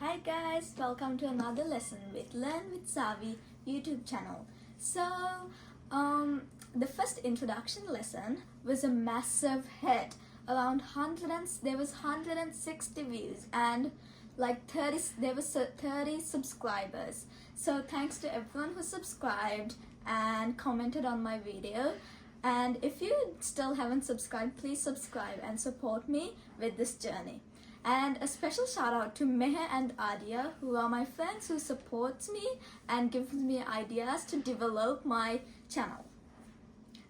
Hi guys, welcome to another lesson with Learn with Savi YouTube channel. So, the first introduction lesson was a massive hit. There was 160 views and like 30, there was 30 subscribers. So thanks to everyone who subscribed and commented on my video. And if you still haven't subscribed, please subscribe and support me with this journey. And a special shout out to Meher and Adia, who are my friends who supports me and gives me ideas to develop my channel.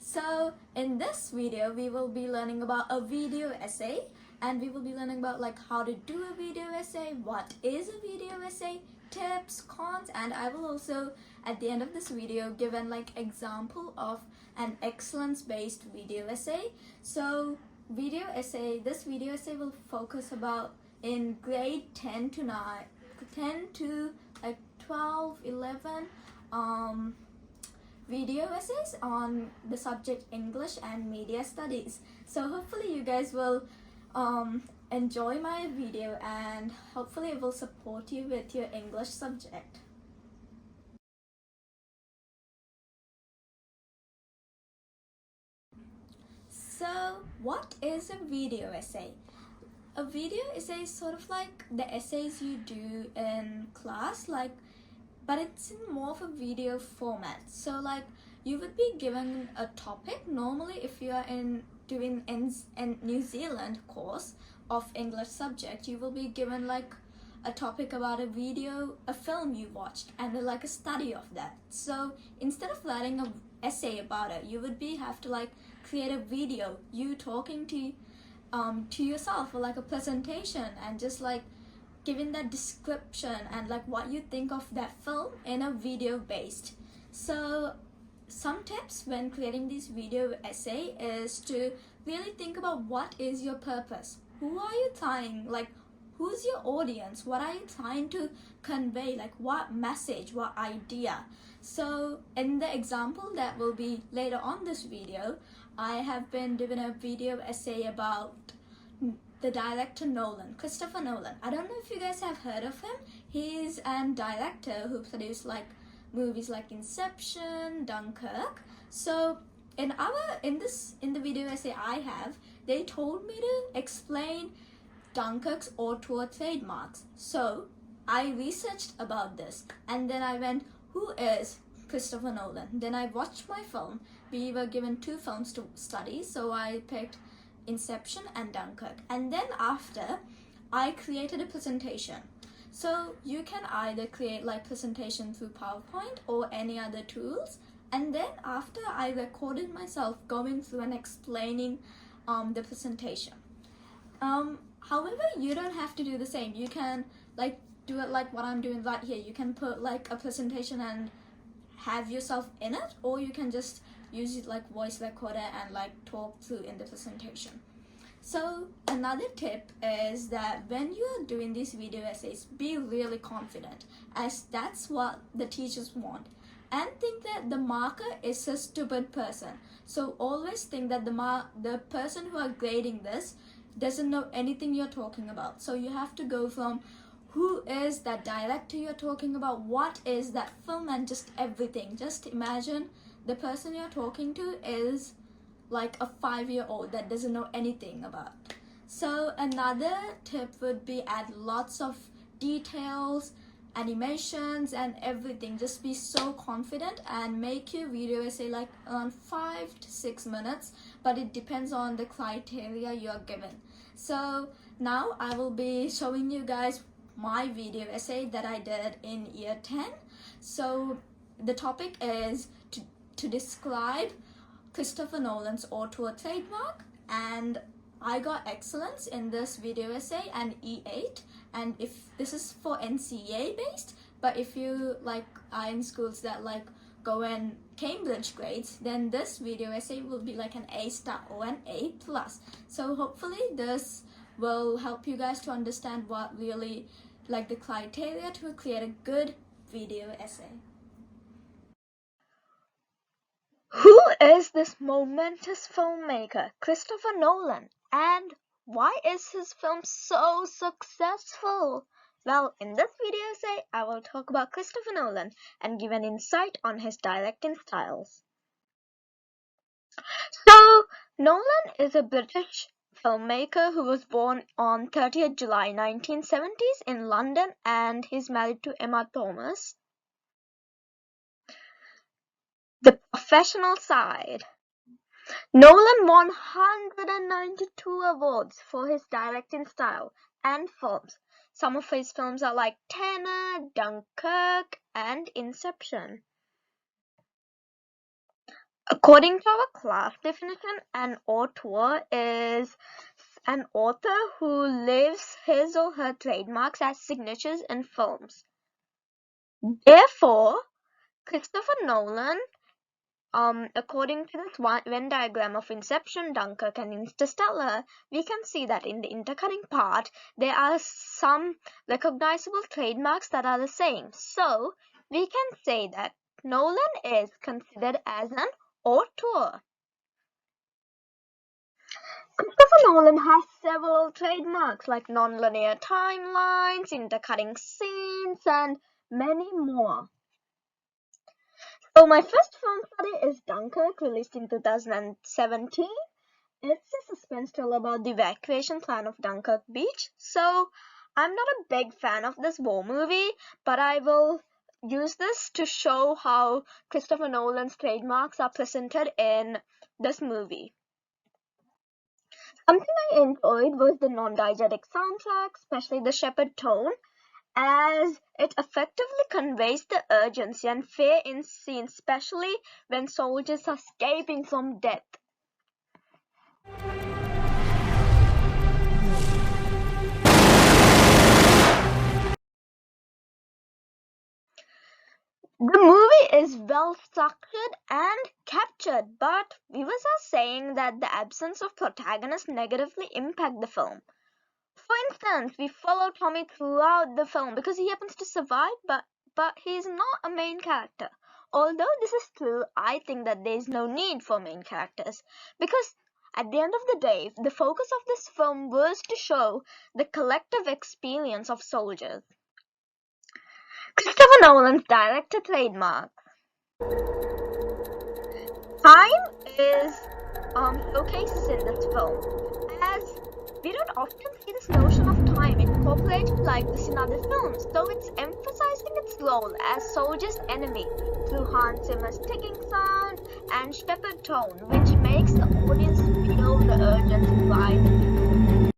So in this video, we will be learning about a video essay, and we will be learning about like how to do a video essay, what is a video essay, tips, cons, and I will also at the end of this video give an example of an excellence-based video essay. So this video essay will focus about in grade 10 to 12, 11 video essays on the subject English and Media Studies. So hopefully you guys will enjoy my video and hopefully it will support you with your English subject. So what is a video essay? A video essay is sort of like the essays you do in class, but it's in more of a video format. So you would be given a topic. Normally if you are doing in New Zealand course of English subject, you will be given a topic about a film you watched and a study of that. So instead of writing an essay about it, you would have to create a video, you talking to yourself, or a presentation, and just giving that description and what you think of that film in a video based. So some tips when creating this video essay is to really think about what is your purpose, who are you trying, who's your audience, what are you trying to convey, what message, what idea. So in the example that will be later on this video, I have been doing a video essay about the director Christopher Nolan. I don't know if you guys have heard of him. He's a director who produced movies like Inception, Dunkirk. So in the video essay they told me to explain Dunkirk's auteur trademarks. So I researched about this and then I went, who is Christopher Nolan? Then I watched my film. We were given 2 films to study, so I picked Inception and Dunkirk. And then after, I created a presentation. So you can either create presentation through PowerPoint or any other tools. And then after, I recorded myself going through and explaining the presentation. However, you don't have to do the same. You can do it like what I'm doing right here. You can put a presentation and have yourself in it, or you can just use it voice recorder and talk through in the presentation. So another tip is that when you are doing these video essays, be really confident, as that's what the teachers want, and think that the marker is a stupid person. So always think that the person who are grading this doesn't know anything you're talking about. So you have to go from who is that director you're talking about, what is that film, and just everything. Just imagine the person you're talking to is a 5-year-old that doesn't know anything about. So another tip would be add lots of details, animations, and everything. Just be so confident and make your video essay around 5 to 6 minutes, but it depends on the criteria you're given. So now I will be showing you guys my video essay that I did in year 10. So the topic is to describe Christopher Nolan's auteur trademark, and I got excellence in this video essay and E8. And if this is for NCEA based, but if you are in schools that go in Cambridge grades, then this video essay will be an A star or an A+. So hopefully this will help you guys to understand what really the criteria to create a good video essay. Who is this momentous filmmaker, Christopher Nolan, and why is his film so successful? Well, in this video essay, I will talk about Christopher Nolan and give an insight on his directing styles. So, Nolan is a British filmmaker who was born on 30th July 1970s in London, and he's married to Emma Thomas. The professional side. Nolan won 192 awards for his directing style and films. Some of his films are like Tenet, Dunkirk, and Inception. According to our class definition, an auteur is an author who leaves his or her trademarks as signatures in films. Therefore, Christopher Nolan, according to this Venn diagram of Inception, Dunkirk, and Interstellar, we can see that in the intercutting part, there are some recognizable trademarks that are the same. So, we can say that Nolan is considered as an auteur. Christopher Nolan has several trademarks like non-linear timelines, intercutting scenes, and many more. So my first film study is Dunkirk, released in 2017. It's a suspense thriller about the evacuation plan of Dunkirk Beach. So I'm not a big fan of this war movie, but I will use this to show how Christopher Nolan's trademarks are presented in this movie. Something I enjoyed was the non-diegetic soundtrack, especially the shepherd tone, as it effectively conveys the urgency and fear in scenes, especially when soldiers are escaping from death. The movie is well structured and captured, but viewers are saying that the absence of protagonists negatively impact the film. For instance, we follow Tommy throughout the film because he happens to survive, but he's not a main character. Although this is true, I think that there is no need for main characters because at the end of the day, the focus of this film was to show the collective experience of soldiers. Christopher Nolan's director trademark. Time is showcases in this film, as we don't often see this notion of time incorporated like this in other films, though it's emphasizing its role as soldiers' enemy through Hans Zimmer's ticking sound and shepherd tone, which makes the audience feel the urgency vibe.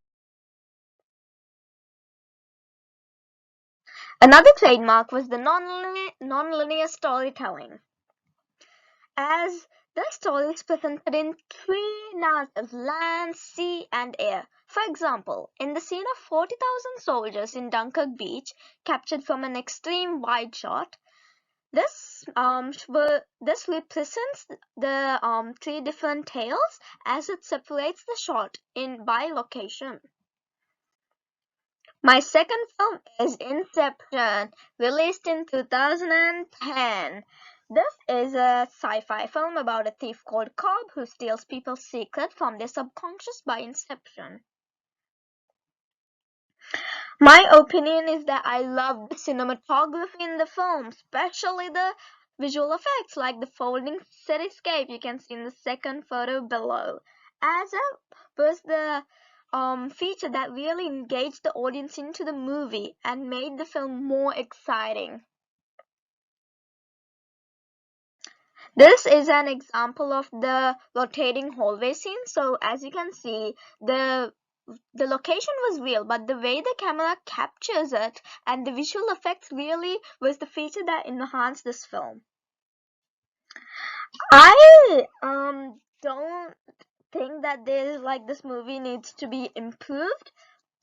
Another trademark was the non-linear storytelling, as the story is presented in three narratives: land, sea, and air. For example, in the scene of 40,000 soldiers in Dunkirk Beach, captured from an extreme wide shot, this represents the three different tales as it separates the shot by location. My second film is Inception, released in 2010. This is a sci-fi film about a thief called Cobb who steals people's secrets from their subconscious by inception. My opinion is that I love the cinematography in the film, especially the visual effects like the folding cityscape you can see in the second photo below, as it was the feature that really engaged the audience into the movie and made the film more exciting. This is an example of the rotating hallway scene. So as you can see, the location was real, but the way the camera captures it and the visual effects really was the feature that enhanced this film. I don't think that this movie needs to be improved,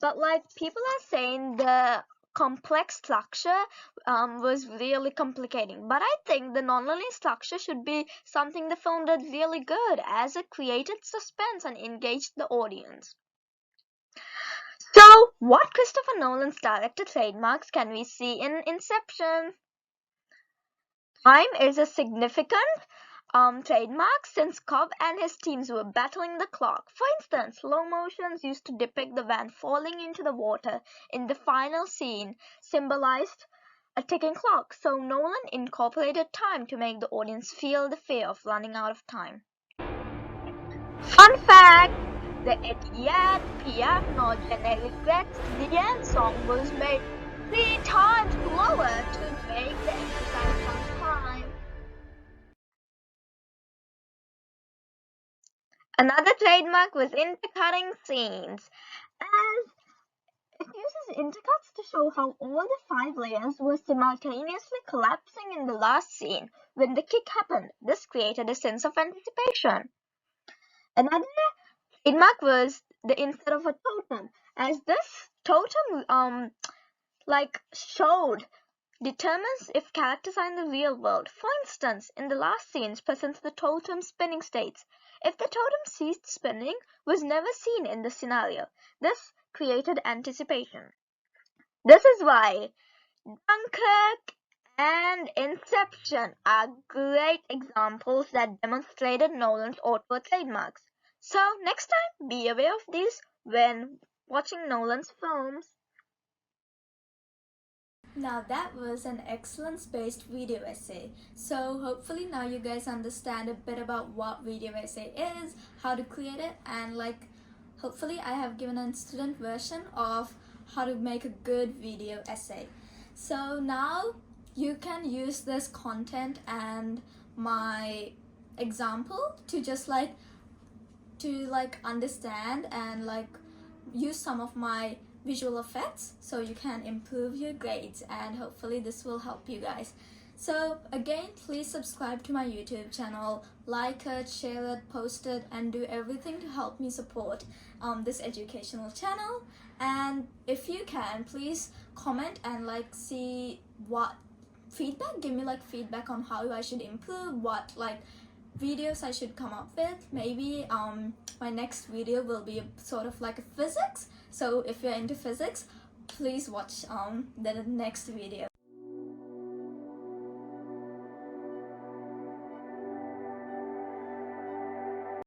but like people are saying the complex structure was really complicating, but I think the non-linear structure should be something the film did really good, as it created suspense and engaged the audience. So what Christopher Nolan's director trademarks can we see in Inception? Time is a significant trademarks since Cobb and his teams were battling the clock. For instance, slow motions used to depict the van falling into the water in the final scene symbolized a ticking clock, so Nolan incorporated time to make the audience feel the fear of running out of time. Fun fact! The Etihad piano generates the end song was made 3 times slower to make the exercise on time. Another trademark was intercutting scenes, as it uses intercuts to show how all the 5 layers were simultaneously collapsing in the last scene when the kick happened. This created a sense of anticipation. Another trademark was the insert of a totem, as this totem determines if characters are in the real world. For instance, in the last scenes presents the totem spinning states. If the totem ceased spinning, was never seen in the scenario. This created anticipation. This is why Dunkirk and Inception are great examples that demonstrated Nolan's auteur trademarks. So next time, be aware of these when watching Nolan's films. Now that was an excellence-based video essay. So hopefully now you guys understand a bit about what video essay is, how to create it, and hopefully I have given an student version of how to make a good video essay. So now you can use this content and my example to just understand and use some of my visual effects so you can improve your grades, and hopefully this will help you guys. So again, please subscribe to my YouTube channel, like it, share it, post it, and do everything to help me support this educational channel. And if you can, please comment and see what feedback, give me feedback on how I should improve, what videos I should come up with. Maybe my next video will be sort of like a physics, so if you're into physics, please watch the next video.